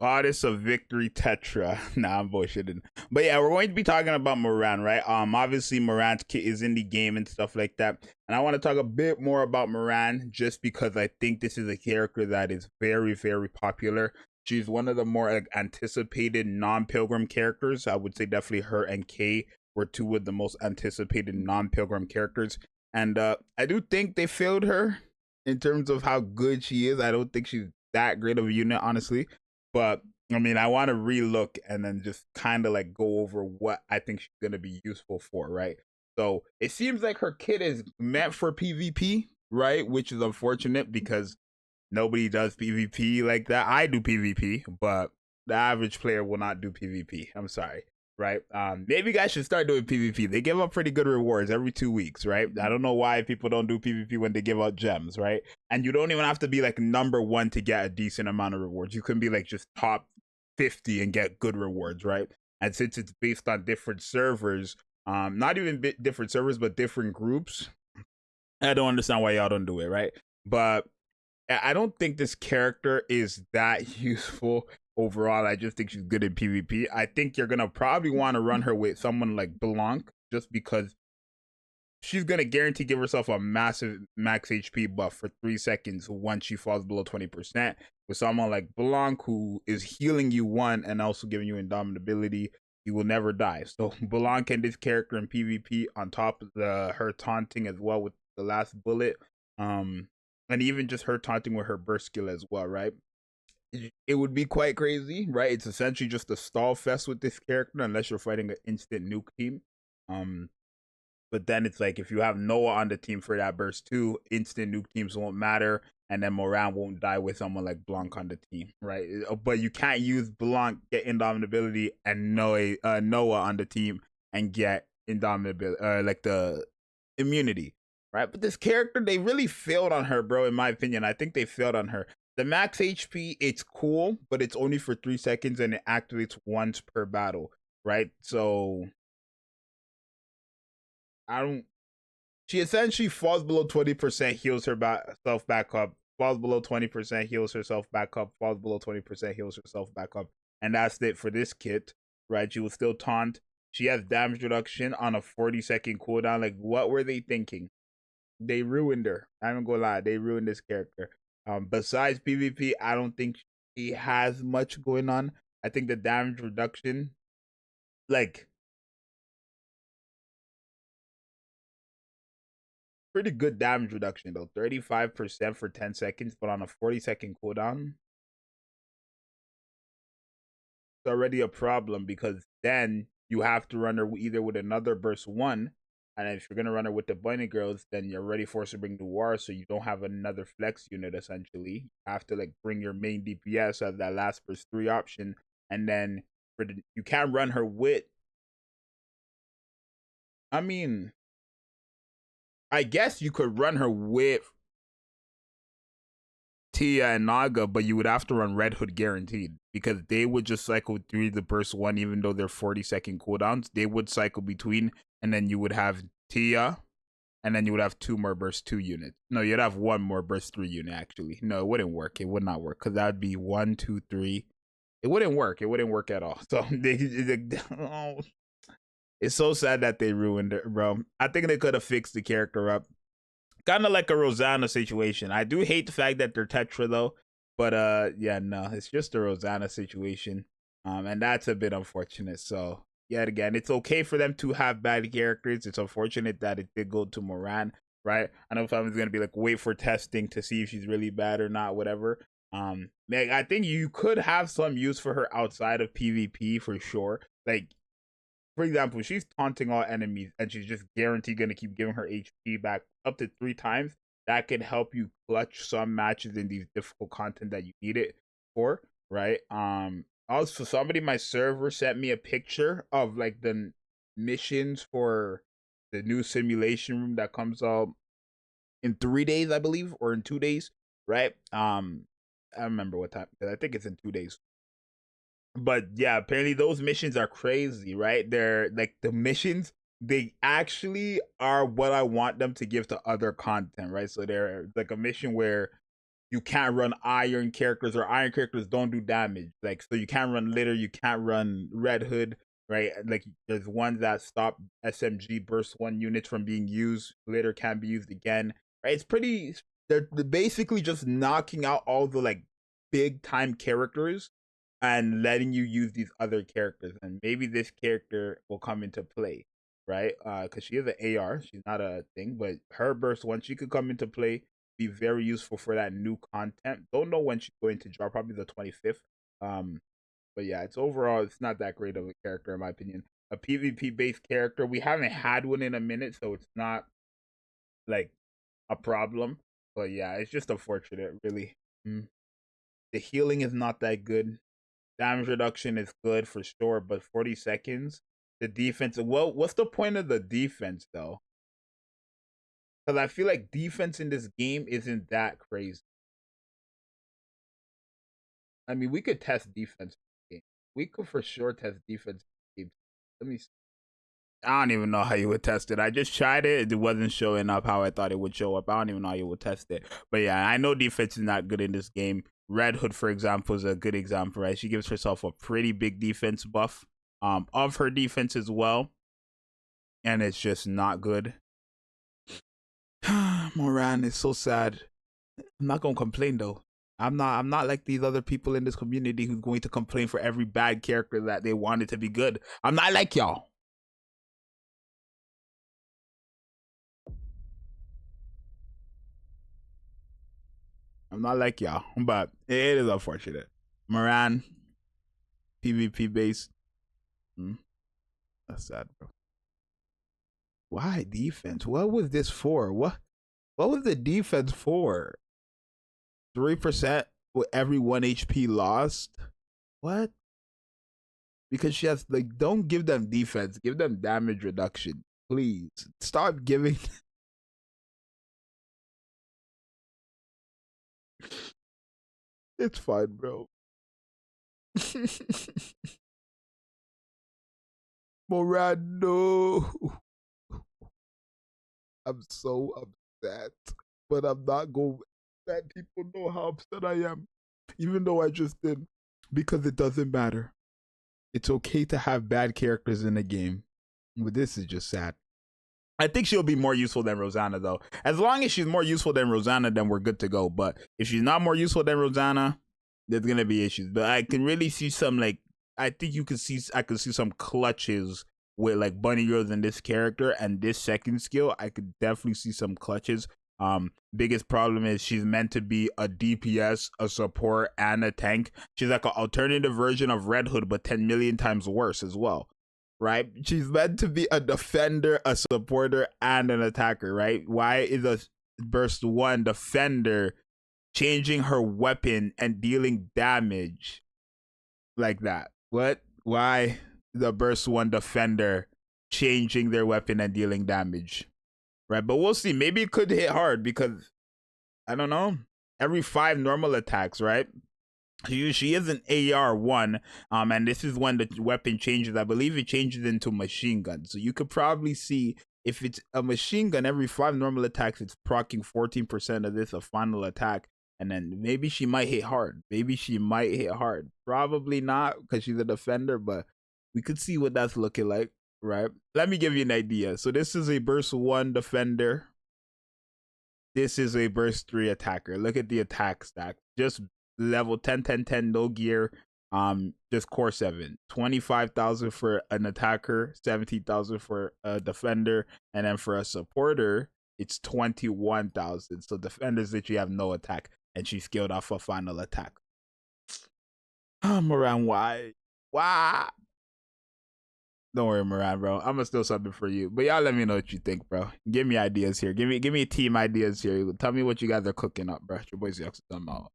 Goddess of Victory Tetra. Nah, I'm bullshitting. But yeah, we're going to be talking about Moran, right? Obviously Moran's kit is in the game and stuff like that. And I want to talk a bit more about Moran just because I think this is a character that is very, very popular. She's one of the more like anticipated non-pilgrim characters. I would say definitely her and Kay were two of the most anticipated non-pilgrim characters. And I do think they failed her in terms of how good she is. I don't think she's that great of a unit, honestly. But I mean, I want to relook and then just kind of like go over what I think she's gonna be useful for, right? So it seems like her kit is meant for PvP, right? Which is unfortunate because nobody does PvP like that. I do PvP, but the average player will not do PvP. I'm sorry, right? Maybe you guys should start doing PvP. They give out pretty good rewards every 2 weeks, right? I don't know why people don't do PvP when they give out gems, right? And you don't even have to be like number one to get a decent amount of rewards. You can be like just top 50 and get good rewards, right? And since it's based on different servers, not even different servers, but different groups, I don't understand why y'all don't do it, right? But I don't think this character is that useful overall. I just think she's good in PvP. I think you're gonna probably want to run her with someone like Blanc just because she's gonna guarantee give herself a massive max HP buff for 3 seconds once she falls below 20%. With someone like Blanc who is healing you one and also giving you indomitability, you will never die. So Blanc and this character in PvP on top of her taunting as well with the last bullet. And even just her taunting with her burst skill as well, right? It would be quite crazy, right? It's essentially just a stall fest with this character unless you're fighting an instant nuke team. Um, but then it's like if you have Noah on the team for that burst too, instant nuke teams won't matter, and then Moran won't die with someone like Blanc on the team, right? But you can't use Blanc, get indomitability, and Noah on the team and get indomitability, like the immunity, right? But this character, they really failed on her, bro. In my opinion, I think they failed on her. The max HP, it's cool, but it's only for 3 seconds and it activates once per battle, right? So I don't. She essentially falls below 20%, heals herself back up. Falls below 20%, heals herself back up. Falls below 20%, heals herself back up, and that's it for this kit, right? She will still taunt. She has damage reduction on a 40-second cooldown. Like, what were they thinking? They ruined her. I'm not gonna lie, they ruined this character. Besides PvP, I don't think she has much going on. I think the damage reduction, like, pretty good damage reduction though. 35% for 10 seconds, but on a 40-second cooldown, it's already a problem because then you have to run her either with another burst one, and if you're gonna run her with the bunny girls, then you're already forced to bring Noir, so you don't have another flex unit essentially. You have to like bring your main DPS as that last burst three option, and then you can't run her with. I mean, I guess you could run her with Tia and Naga, but you would have to run Red Hood guaranteed because they would just cycle through the burst one, even though they're 40-second cooldowns. They would cycle between, and then you would have Tia, and then you would have two more burst two units. No, you'd have one more burst three unit actually. No, it wouldn't work. It would not work because that would be 1, 2, 3. It wouldn't work. It wouldn't work at all. So oh, it's so sad that they ruined it, bro. I think they could have fixed the character up kind of like a Rosanna situation. I do hate the fact that they're Tetra though, but yeah, no, it's just a Rosanna situation. And that's a bit unfortunate. So yet again, it's okay for them to have bad characters. It's unfortunate that it did go to Moran, right? I know someone's gonna be like, wait for testing to see if she's really bad or not, whatever. Like, I think you could have some use for her outside of PvP for sure. Like, for example, she's taunting all enemies and she's just guaranteed going to keep giving her HP back up to 3 times. That could help you clutch some matches in these difficult content that you need it for, right? Also, somebody in my server sent me a picture of like the missions for the new simulation room that comes out in 3 days, I believe, or in 2 days, right? I remember what time. I think it's in 2 days. But yeah, apparently those missions are crazy, right? They're like the missions, they actually are what I want them to give to other content, right? So they're like a mission where you can't run iron characters, or iron characters don't do damage. Like, so you can't run litter, you can't run Red Hood, right? Like, there's ones that stop SMG burst 1 units from being used. Litter can't be used again, right? It's pretty. They're basically just knocking out all the like big time characters and letting you use these other characters, and maybe this character will come into play, right? Because she is an AR, she's not a thing, but her burst 1, she could come into play, be very useful for that new content. Don't know when she's going to drop, probably the 25th. But yeah, it's not that great of a character in my opinion. A PvP based character, we haven't had one in a minute, so it's not like a problem. But yeah, it's just unfortunate, really. The healing is not that good. Damage reduction is good for sure, but 40 seconds. The defense, well, what's the point of the defense though? Because I feel like defense in this game isn't that crazy. I mean, we could test defense in the game. We could for sure test defense in the game. Let me see. I don't even know how you would test it. I just tried it. It wasn't showing up how I thought it would show up. I don't even know how you would test it. But yeah, I know defense is not good in this game. Red Hood, for example, is a good example, right? She gives herself a pretty big defense buff of her defense as well. And it's just not good. Moran is so sad. I'm not gonna complain though. I'm not like these other people in this community who's going to complain for every bad character that they wanted to be good. I'm not like y'all. I'm not like y'all, but it is unfortunate. Moran, PvP based. That's sad, bro. Why defense? What was this for? What was the defense for? 3% with every 1 HP lost? What? Because she has, like, don't give them defense, give them damage reduction. Please. Stop giving. It's fine, bro. Moran, no. I'm so upset, but I'm not going to let people know how upset I am, even though I just did, because it doesn't matter. It's okay to have bad characters in a game, but this is just sad. I think she'll be more useful than Rosanna, though. As long as she's more useful than Rosanna, then we're good to go. But if she's not more useful than Rosanna, there's gonna be issues. But I can really see some, like, I think I could see some clutches with like Bunny Girls in this character and this second skill. I could definitely see some clutches. Biggest problem is she's meant to be a DPS, a support, and a tank. She's like an alternative version of Red Hood, but 10 million times worse as well. Right? She's meant to be a defender, a supporter, and an attacker, right? Why is a burst 1 defender changing her weapon and dealing damage like that? What? Why the burst 1 defender changing their weapon and dealing damage? Right? But we'll see. Maybe it could hit hard because, I don't know, every 5 normal attacks, right? She is an AR1, and this is when the weapon changes. I believe it changes into machine gun. So you could probably see if it's a machine gun, every 5 normal attacks, it's proccing 14% of this a final attack. And then maybe she might hit hard. Probably not because she's a defender, but we could see what that's looking like, right? Let me give you an idea. So this is a burst 1 defender. This is a burst 3 attacker. Look at the attack stack. Just level 10, 10, 10, no gear. Just core 7. 25,000 for an attacker, 17,000 for a defender, and then for a supporter, it's 21,000. So defenders literally have no attack, and she skilled off a final attack. Moran, why? Don't worry, Moran, bro. I'm gonna steal something for you. But y'all let me know what you think, bro. Give me ideas here. Give me team ideas here. Tell me what you guys are cooking up, bro. Your boy Zxous, I'm out.